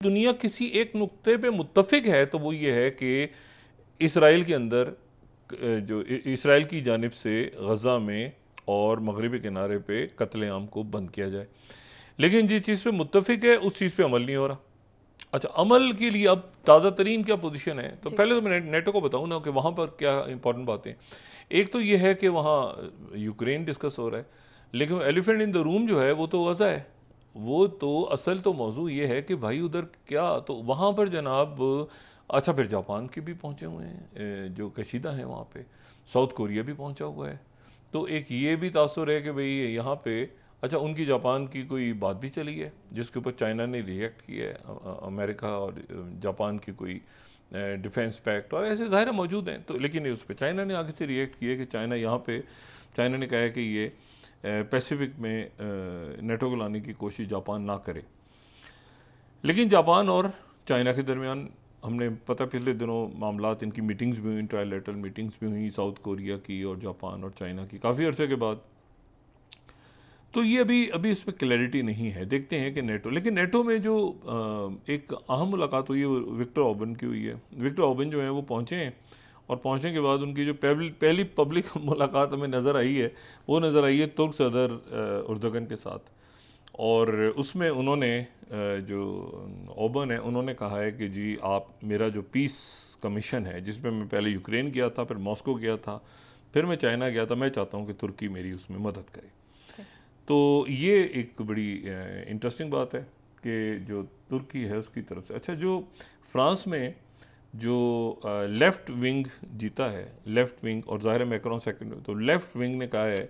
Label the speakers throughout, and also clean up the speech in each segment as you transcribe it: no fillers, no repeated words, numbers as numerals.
Speaker 1: दुनिया किसी एक नुक्ते पे मुत्तफिक है तो वो ये है कि इसराइल के अंदर जो इसराइल की जानिब से गज़ा में और मगरबी किनारे पे कत्लेआम को बंद किया जाए। लेकिन जिस चीज़ पे मुत्तफिक है उस चीज़ पे अमल नहीं हो रहा। अच्छा, अमल के लिए अब ताज़ा तरीन क्या पोजीशन है, तो
Speaker 2: जी।
Speaker 1: पहले तो मैं नेटो को बताऊँ ना कि वहाँ पर क्या इंपॉर्टेंट बातें। एक तो ये है कि वहाँ यूक्रेन डिस्कस हो रहा है, लेकिन एलिफेंट इन द रूम जो है वो तो गज़ा है। वो तो असल तो मौजू ये है कि भाई उधर क्या, तो वहाँ पर जनाब अच्छा फिर जापान के भी पहुँचे हुए हैं जो कशीदा हैं वहाँ पे, साउथ कोरिया भी पहुँचा हुआ है। तो एक ये भी तासुर है कि भाई यहाँ पे अच्छा उनकी जापान की कोई बात भी चली है जिसके ऊपर चाइना ने रिएक्ट किया है, अमेरिका और जापान की कोई डिफेंस पैक्ट और ऐसे ज़ाहिर मौजूद हैं। तो लेकिन उस पर चाइना ने आगे से रिएक्ट किया कि चाइना यहाँ पे, चाइना ने कहा है कि ये पैसिफिक में नेटो को लाने की कोशिश जापान ना करे। लेकिन जापान और चाइना के दरमियान हमने पता पिछले दिनों मामलात इनकी मीटिंग्स भी हुई, ट्रायलैटरल मीटिंग्स भी हुई साउथ कोरिया की और जापान और चाइना की काफ़ी अरसे के बाद। तो ये अभी अभी इसमें क्लैरिटी नहीं है, देखते हैं कि नेटो, लेकिन नेटो में जो एक अहम मुलाकात हुई है वो विक्टर ऑर्बन की हुई है। विक्टर ऑर्बन जो है वो पहुँचे हैं और पहुँचने के बाद उनकी जो पहली पब्लिक मुलाकात हमें नज़र आई है वो नज़र आई है तुर्क सदर उर्दगन के साथ। और उसमें उन्होंने जो ओबन है उन्होंने कहा है कि जी आप मेरा जो पीस कमीशन है जिसमें मैं पहले यूक्रेन गया था, फिर मॉस्को गया था, फिर मैं चाइना गया था, मैं चाहता हूँ कि तुर्की मेरी उसमें मदद करे। तो ये एक बड़ी इंटरेस्टिंग बात है कि जो तुर्की है उसकी तरफ से। अच्छा, जो फ्रांस में जो लेफ़्ट विंग जीता है, लेफ़्ट विंग, और ज़ाहिर है मैक्रोन सेकंड, तो लेफ़्ट विंग ने कहा है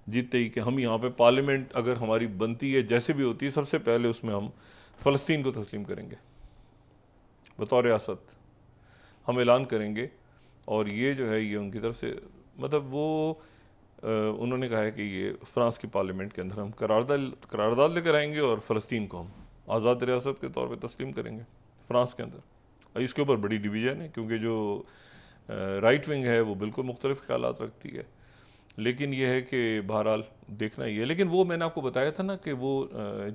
Speaker 1: जीतते ही कि हम यहाँ पे पार्लियामेंट अगर हमारी बनती है जैसे भी होती है सबसे पहले उसमें हम फ़लस्तीन को तस्लीम करेंगे बतौर रियासत, हम ऐलान करेंगे। और ये जो है ये उनकी तरफ से मतलब वो उन्होंने कहा है कि ये फ्रांस की पार्लियामेंट के अंदर हम करारदाद लेकर आएंगे और फ़लस्तीन को हम आज़ाद रियासत के तौर पे तस्लीम करेंगे फ्रांस के अंदर। इसके ऊपर बड़ी डिवीज़न है क्योंकि जो राइट विंग है वो बिल्कुल मुख्तलिफ ख्यालात रखती है, लेकिन यह है कि बहरहाल देखना ही है। लेकिन वो मैंने आपको बताया था ना कि वो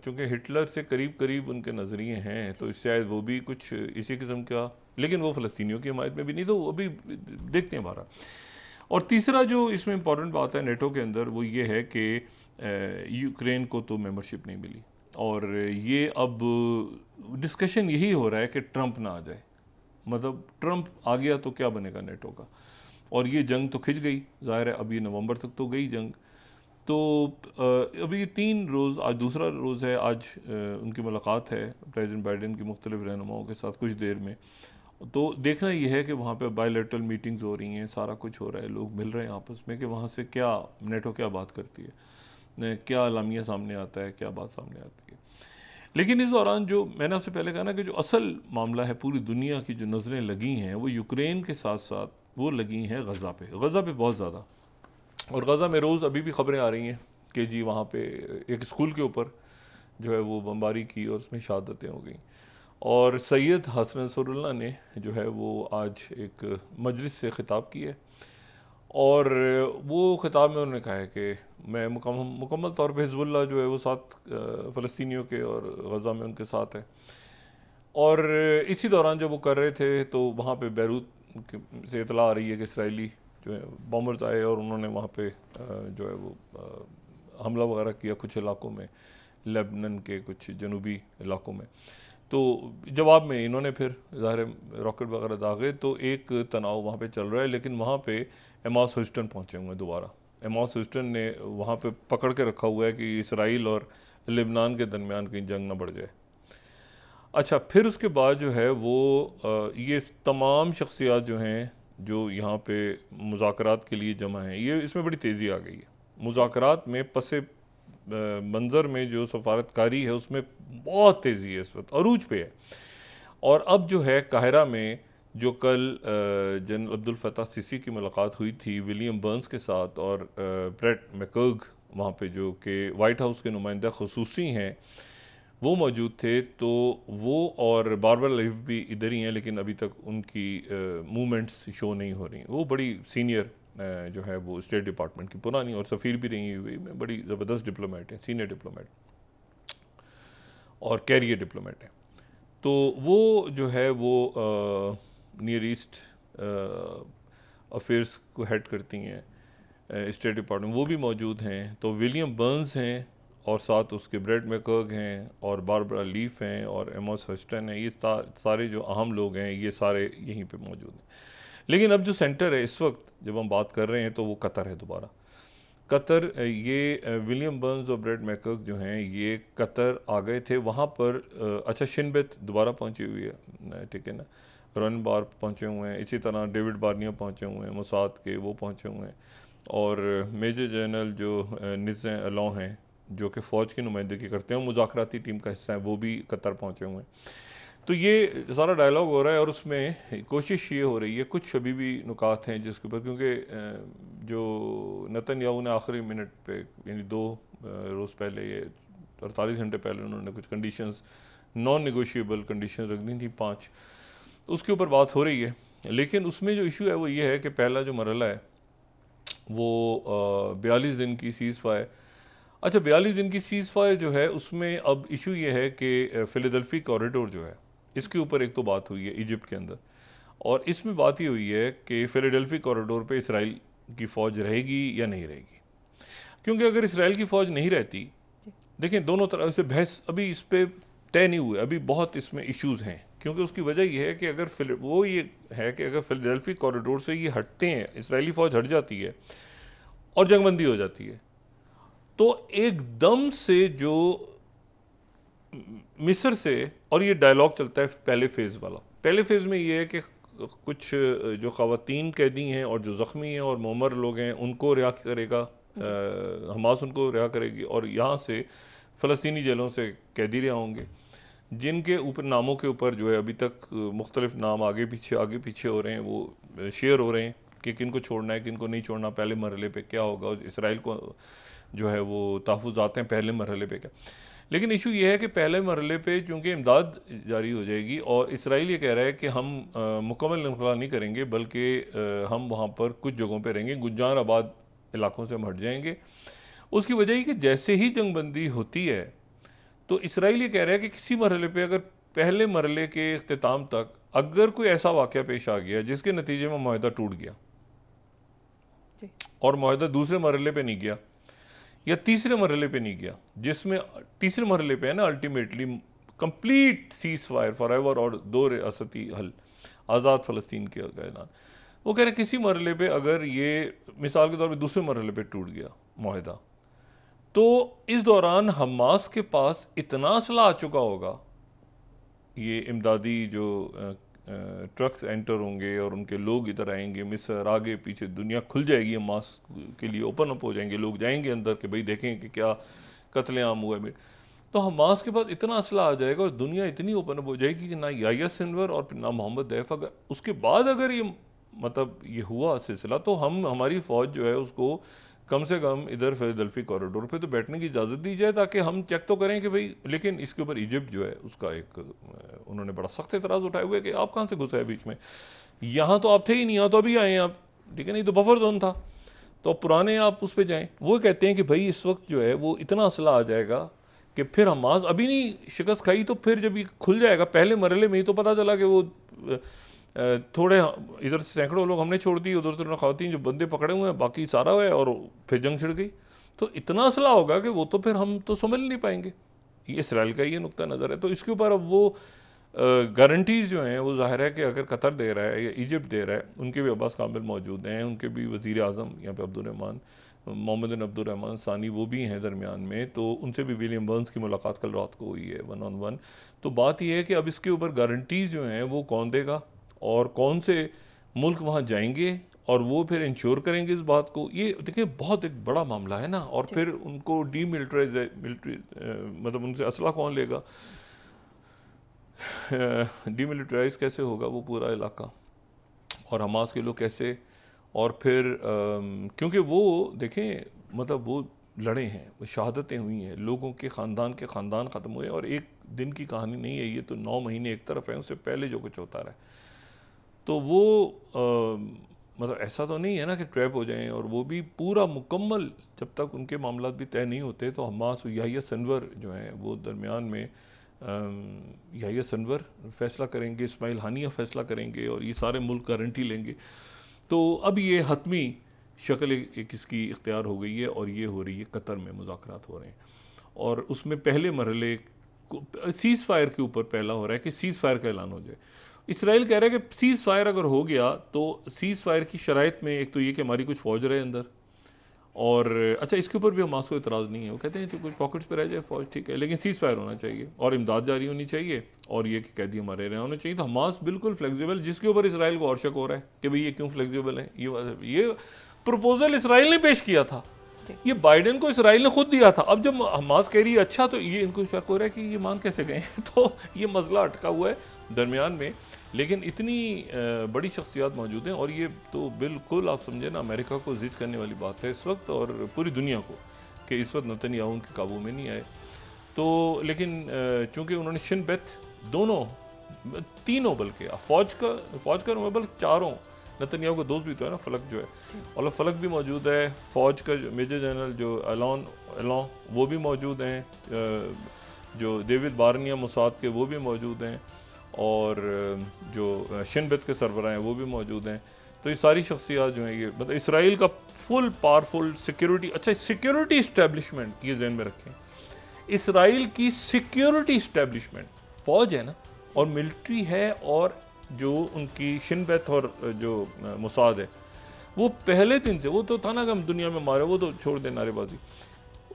Speaker 1: चूँकि हिटलर से करीब करीब उनके नज़रिए हैं तो शायद वो भी कुछ इसी किस्म का, लेकिन वो फ़लस्तीनियों की हमायत में भी नहीं, तो अभी देखते हैं बहरहाल। और तीसरा जो इसमें इम्पॉर्टेंट बात है नेटो के अंदर वो ये है कि यूक्रेन को तो मेंबरशिप नहीं मिली और ये अब डिस्कशन यही हो रहा है कि ट्रंप ना आ जाए, मतलब ट्रंप आ गया तो क्या बनेगा नेटो का। और ये जंग तो खिंच गई, ज़ाहिर है अभी नवंबर तक तो गई जंग। तो अभी 3 रोज़, आज दूसरा रोज़ है, आज उनकी मुलाकात है प्रेसिडेंट बाइडेन की मुख्तलिफ रहनुमाओं के साथ कुछ देर में। तो देखना ये है कि वहाँ पे बायलैटरल मीटिंग्स हो रही हैं, सारा कुछ हो रहा है, लोग मिल रहे हैं आपस में कि वहाँ से क्या नेटो क्या बात करती है, क्या अलामिया सामने आता है, क्या बात सामने आती है। लेकिन इस दौरान जो मैंने आपसे पहले कहा ना कि जो असल मामला है, पूरी दुनिया की जो नज़रें लगी हैं वो यूक्रेन के साथ साथ वो लगी हैं गज़ा पे, गज़ा पे बहुत ज़्यादा। और गज़ा में रोज़ अभी भी खबरें आ रही हैं कि जी वहाँ पे एक स्कूल के ऊपर जो है वो बमबारी की और उसमें शहादतें हो गई। और सैयद हसन नसरुल्लाह ने जो है वो आज एक मजलिस से ख़िताब किया और वो ख़िताब में उन्होंने कहा है कि मैं मुकम्मल तौर पे हिज़्बुल्लाह जो है वो साथ फ़लस्तीनियों के और गज़ा में उनके साथ है। और इसी दौरान जब वो कर रहे थे तो वहाँ पे बैरूत से इतला आ रही है कि इसराइली जो है बॉम्बर्स आए और उन्होंने वहाँ पे जो है वो हमला वगैरह किया कुछ इलाकों में, लेबनन के कुछ जनूबी इलाकों में। तो जवाब में इन्होंने फिर ज़ाहिर रॉकेट वगैरह दागे, तो एक तनाव वहाँ पे चल रहा है। लेकिन वहाँ पे एमॉस ह्यूस्टन पहुँचे हुए हैं दोबारा। एमॉस ह्यूस्टन ने वहाँ पे पकड़ के रखा हुआ है कि इसराइल और लेबनान के दरमियान कहीं जंग ना बढ़ जाए। अच्छा, फिर उसके बाद जो है वो ये तमाम शख्सियात जो हैं जो यहाँ पे मुज़ाकरात के लिए जमा हैं, ये इसमें बड़ी तेज़ी आ गई है मुज़ाकरात में। पसे मंज़र में जो सफारतकारी है उसमें बहुत तेज़ी है, इस वक्त अरूज पे है। और अब जो है काहिरा में जो कल जनरल अब्दुल फताह सीसी की मुलाकात हुई थी विलियम बर्न्स के साथ और ब्रेट मैकर्ग वहाँ पे जो कि वाइट हाउस के नुमाइंदा खसूसी हैं वो मौजूद थे, तो वो और बारबरा लीफ भी इधर ही हैं लेकिन अभी तक उनकी मूवमेंट्स शो नहीं हो रही। वो बड़ी सीनियर जो है वो स्टेट डिपार्टमेंट की पुरानी और सफ़ीर भी रही हुई में बड़ी ज़बरदस्त डिप्लोमेट हैं, सीनियर डिप्लोमेट और कैरियर डिप्लोमेट हैं। तो वो जो है वो नियर ईस्ट अफेयर्स को हेड करती हैं स्टेट डिपार्टमेंट, वो भी मौजूद हैं। तो विलियम बर्न्स हैं और साथ उसके ब्रेड मैकर्ग हैं और बारबरा लीफ हैं और एमोस हस्टन हैं। ये सारे जो अहम लोग हैं ये सारे यहीं पे मौजूद हैं। लेकिन अब जो सेंटर है इस वक्त जब हम बात कर रहे हैं तो वो कतर है। दोबारा कतर, ये विलियम बर्न्स और ब्रेड मैकर्ग जो हैं ये कतर आ गए थे वहाँ पर। अच्छा, शिनबेत दोबारा पहुँची हुई है, ठीक है ना, रन बार पहुँचे हुए हैं, इसी तरह डेविड बार्निया पहुँचे हुए हैं, मोसाद के वो पहुँचे हुए हैं, और मेजर जनरल जो निज़ अलॉ हैं जो कि फ़ौज की नुमाइंदगी करते हैं, मुज़ाकराती टीम का हिस्सा है, वो भी कतर पहुँचे हुए हैं। तो ये सारा डायलॉग हो रहा है और उसमें कोशिश ये हो रही है, कुछ अभी भी नुकात हैं जिसके ऊपर, क्योंकि जो नेतन्याहू ने आखिरी मिनट पे यानी 2 रोज़ पहले, ये 48 घंटे पहले उन्होंने कुछ कंडीशंस, नॉन नेगोशिएबल कंडीशन रख दी थी 5, तो उसके ऊपर बात हो रही है। लेकिन उसमें जो इशू है वो ये है कि पहला जो मरहला है वो 42 दिन की सीज़ फायर। अच्छा, 42 दिन की सीज़ फायर जो है उसमें अब इशू ये है कि फिलाडेल्फी कॉरिडोर जो है इसके ऊपर एक तो बात हुई है इजिप्ट के अंदर, और इसमें बात ये हुई है कि फिलाडेल्फी कॉरिडोर पे इसराइल की फ़ौज रहेगी या नहीं रहेगी। क्योंकि अगर इसराइल की फ़ौज नहीं रहती, देखिए दोनों तरफ से बहस अभी इस पर तय नहीं हुए, अभी बहुत इसमें इश्यूज़ हैं। क्योंकि उसकी वजह यह है कि अगर वो ये है कि अगर फिलाडेल्फी कॉरिडोर से ये हटते हैं, इसराइली फ़ौज हट जाती है और जंगबंदी हो जाती है, तो एकदम से जो मिस्र से, और ये डायलॉग चलता है पहले फेज़ वाला, पहले फेज़ में ये है कि कुछ जो ख़वातीन कैदी हैं और जो ज़ख्मी हैं और मुअम्मर लोग हैं उनको रिहा करेगा, हमास उनको रिहा करेगी, और यहाँ से फ़लस्तीनी जेलों से कैदी रिहा होंगे जिनके ऊपर नामों के ऊपर जो है अभी तक मुख्तलिफ नाम आगे पीछे हो रहे हैं, वो शेयर हो रहे हैं कि किन को छोड़ना है किन को नहीं छोड़ना, पहले मरहले पे क्या होगा, इसराइल को जो है वो तहफ़्फ़ुज़ात हैं पहले मरहले पे क्या। लेकिन इशू ये है कि पहले मरहले पे चूँकि इमदाद जारी हो जाएगी और इसराइल ये कह रहा है कि हम मुकम्मल इनखला नहीं करेंगे, बल्कि हम वहाँ पर कुछ जगहों पे रहेंगे, गुंजार आबाद इलाकों से हम हट जाएंगे। उसकी वजह ये कि जैसे ही जंगबंदी होती है तो इसराइल ये कह रहा है कि किसी मरहले पे अगर पहले मरहले के इख्तिताम तक अगर कोई ऐसा वाक़या पेश आ गया जिसके नतीजे में माहिदा टूट गया और माहिदा दूसरे मरहले पे नहीं गया या तीसरे मरहले पे नहीं गया, जिसमें तीसरे मरहले पे है ना ultimately complete seize fire forever और 2 रियासती हल, आज़ाद फ़लस्तीन के ऐलान, वो कह रहे हैं किसी मरहले पे अगर ये मिसाल के तौर पे दूसरे मरहले पे टूट गया माहिदा, तो इस दौरान हमास के पास इतना असला आ चुका होगा, ये इमदादी जो ट्रक्स एंटर होंगे और उनके लोग इधर आएंगे, मिस्र आगे पीछे दुनिया खुल जाएगी, हमास के लिए ओपन अप हो जाएंगे, लोग जाएंगे अंदर के भाई देखें कि क्या कत्लेआम हुआ है। तो हमास के पास इतना असला आ जाएगा और दुनिया इतनी ओपन अप हो जाएगी कि ना याह्या सिनवर और ना मोहम्मद दैफ, अगर उसके बाद अगर ये मतलब ये हुआ सिलसिला, तो हमारी फ़ौज जो है उसको कम से कम इधर फिलाडेल्फी कॉरिडोर पे तो बैठने की इजाज़त दी जाए ताकि हम चेक तो करें कि भाई। लेकिन इसके ऊपर इजिप्ट जो है उसका एक उन्होंने बड़ा सख्त एतराज़ उठाए हुए कि आप कहाँ से घुसे हैं बीच में, यहाँ तो आप थे ही नहीं, यहाँ तो अभी आए हैं आप, ठीक है, नहीं तो बफर जोन था, तो पुराने आप उस पर जाएँ। वो कहते हैं कि भाई इस वक्त जो है वो इतना असला आ जाएगा कि फिर हमास अभी नहीं शिकस्त खाई तो फिर जब ये खुल जाएगा, पहले मरहले में ही तो पता चला कि वो थोड़े इधर से सैकड़ों लोग हमने छोड़ दिए, उधर से ख़वातीन जो बंदे पकड़े हुए हैं, बाकी सारा है, और फिर जंग छिड़ गई। तो इतना असला होगा कि वो तो फिर हम तो समझ नहीं पाएंगे। ये इसराइल का ये नुक्ता नज़र है। तो इसके ऊपर अब वो गारंटीज़ जो हैं वो ज़ाहिर है कि अगर कतर दे रहा है या इजिप्ट दे रहा है, उनके भी अब्बास कामिल मौजूद हैं, उनके भी वज़ीर आज़म यहाँ पे अब्दुर्रहमान मोहम्मद बिन अब्दुर्रहमान सानी वो भी हैं दरमियान में, तो उनसे भी विलियम बर्न्स की मुलाकात कल रात को हुई है 1-on-1। तो बात यह है कि अब इसके ऊपर गारंटीज़ जो हैं वो कौन देगा और कौन से मुल्क वहाँ जाएंगे और वो फिर इंश्योर करेंगे इस बात को। ये देखिए बहुत एक बड़ा मामला है ना, और फिर उनको मतलब उनसे असला कौन लेगा, डीमिलिटराइज कैसे होगा वो पूरा इलाका, और हमास के लोग कैसे, और फिर क्योंकि वो देखें मतलब वो लड़े हैं, वो शहादतें हुई हैं, लोगों के ख़ानदान ख़त्म हुए, और एक दिन की कहानी नहीं है ये, तो 9 महीने एक तरफ है, उससे पहले जो कुछ होता रहा है। तो वो मतलब ऐसा तो नहीं है ना कि ट्रैप हो जाएं, और वो भी पूरा मुकम्मल जब तक उनके मामला भी तय नहीं होते, तो हमास याह्या सिनवर जो हैं वो दरमियान में याहिया सिनवर फैसला करेंगे, इस्माइल हानिया फैसला करेंगे और ये सारे मुल्क गारंटी लेंगे। तो अब ये हतमी शक्ल एक इसकी इख्तियार हो गई है और ये हो रही है कतर में मुज़ाकरात हो रहे हैं और उसमें पहले मरहले सीज़ फायर के ऊपर पहला हो रहा है कि सीज़ फायर का ऐलान हो जाए। इसराइल कह रहा है कि सीज़ फायर अगर हो गया तो सीज़ फायर की शराइत में एक तो ये कि हमारी कुछ फ़ौज रहे अंदर और अच्छा इसके ऊपर भी हमास को इतराज़ नहीं है। वो कहते हैं तो कुछ पॉकेट्स पे रह जाए फ़ौज ठीक है, लेकिन सीज़ फायर होना चाहिए और इमदाद जारी होनी चाहिए और ये कि कैदी हमारे रहे होने चाहिए। तो हमास बिल्कुल फ्लेक्सिबल, जिसके ऊपर इसराइल को और शक हो रहा है कि भाई ये क्यों फ्लेक्सिबल है। ये प्रपोजल इसराइल ने पेश किया था, ये बाइडेन को इसराइल ने खुद दिया था। अब जब हमास कह रही है अच्छा, तो ये इनको शक हो रहा है कि ये मान कैसे गए तो ये मसला अटका हुआ है दरमियान में। लेकिन इतनी बड़ी शख्सियात मौजूद हैं और ये तो बिल्कुल आप समझे ना अमेरिका को जिद करने वाली बात है इस वक्त और पूरी दुनिया को कि इस वक्त नेतन्याहू उनके काबू में नहीं आए। तो लेकिन चूँकि उन्होंने शिन बेथ दोनों तीनों बल्कि फ़ौज का बल्कि चारों, नेतन्याहू का दोस्त भी तो है ना फलक जो है, और फलक भी मौजूद है, फ़ौज का मेजर जनरल जो एलोन वो भी मौजूद हैं, जो डेविड बार्निया मोसाद के वो भी मौजूद हैं और जो शिन बेथ के सरबराह हैं वो भी मौजूद हैं। तो ये सारी शख्सियात जो हैं ये मतलब इसराइल का फुल पावरफुल सिक्योरिटी, अच्छा सिक्योरिटी इस्टेब्लिशमेंट ये ज़हन में रखें, इसराइल की सिक्योरिटी इस्टेब्लिशमेंट फ़ौज है ना और मिलिट्री है और जो उनकी शिन बेथ और जो मोसाद है वो पहले दिन से, वो तो था ना कि हम दुनिया में मारे, वो तो छोड़ दे नारेबाजी,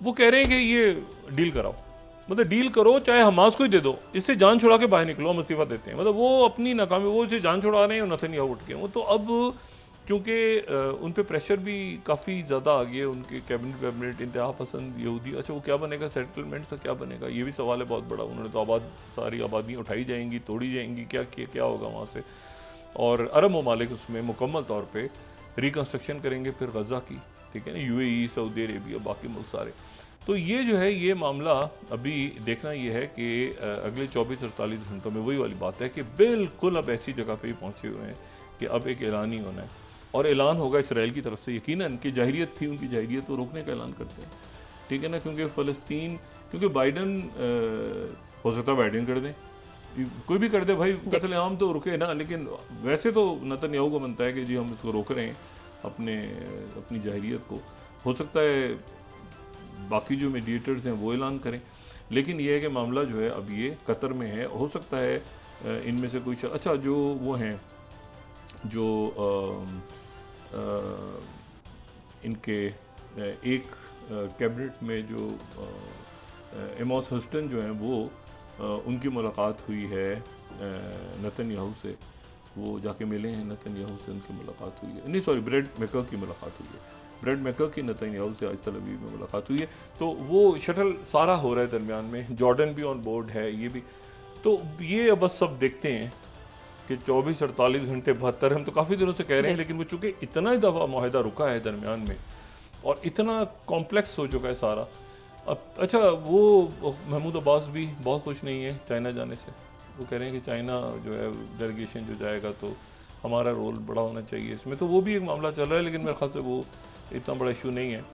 Speaker 1: वो कह रहे हैं कि ये डील कराओ, मतलब डील करो चाहे हमास को ही दे दो, इससे जान छुड़ा के बाहर निकलो, हम इस्तीफा देते हैं। मतलब वो अपनी नाकामी वो इसे जान छुड़ा रहे हैं, नेतन्याहू उठ के वो तो अब क्योंकि उन पे प्रेशर भी काफ़ी ज़्यादा आ गया, उनके कैबिनेट इंतहा पसंद यहूदी, अच्छा वो क्या बनेगा, सेटलमेंट का क्या बनेगा, ये भी सवाल है बहुत बड़ा। उन्होंने तो सारी आबादियाँ उठाई जाएंगी, तोड़ी जाएंगी, क्या होगा वहाँ से। और अरब ममालिक उसमें मुकम्मल तौर पर रिकन्स्ट्रक्शन करेंगे फिर गज़ा की, ठीक है ना, UAE, सऊदी अरेबिया, बाकी मुल्क सारे। तो ये जो है ये मामला अभी देखना ये है कि अगले 24-48 घंटों में वही वाली बात है कि बिल्कुल अब ऐसी जगह पे ही पहुँचे हुए हैं कि अब एक ऐलान ही होना है और ऐलान होगा इसराइल की तरफ से। यकीनन कि जाहिरियत थी, उनकी जाहिरियत को रोकने का ऐलान करते हैं, ठीक है ना, क्योंकि फ़लस्तीन, क्योंकि बाइडन हो सकता है बाइडन कर दें, कोई भी कर दे भाई, कत्ल आम तो रुके ना, लेकिन वैसे तो नेतन्याहू को बनता है कि जी हम इसको रोक रहे हैं अपनी जाहिरियत को। हो सकता है बाकी जो मीडिएटर्स हैं वो ऐलान करें, लेकिन ये है कि मामला जो है अब ये कतर में है। हो सकता है इनमें से कोई अच्छा जो वो हैं जो इनके एक कैबिनेट में जो एमोस हस्टन जो हैं वो उनकी मुलाकात हुई है नेतन्याहू से, वो जाके मिले हैं नेतन्याहू से, उनकी मुलाकात हुई है, नहीं सॉरी ब्रेड मैकर की मुलाकात हुई है, ब्रेड मैकर की नेतन्याहू से आज तल अवीव में मुलाकात हुई है। तो वो शटल सारा हो रहा है दरमियान में, जॉर्डन भी ऑन बोर्ड है, ये भी। तो ये बस सब देखते हैं कि 24-48 घंटे 72, हम तो काफ़ी दिनों से कह रहे हैं, लेकिन वो चूँकि इतना ही दफ़ा माहिदा रुका है दरमियान में और इतना कॉम्प्लेक्स हो चुका है सारा। अब अच्छा वो महमूद अब्बास भी बहुत खुश नहीं है चाइना जाने से, वो कह रहे हैं कि चाइना जो है डेलीगेशन जो जाएगा तो हमारा रोल बड़ा होना चाहिए इसमें। तो वो भी एक मामला चल रहा है, लेकिन मेरे ख्याल से वो इतना बड़ा इशू नहीं है।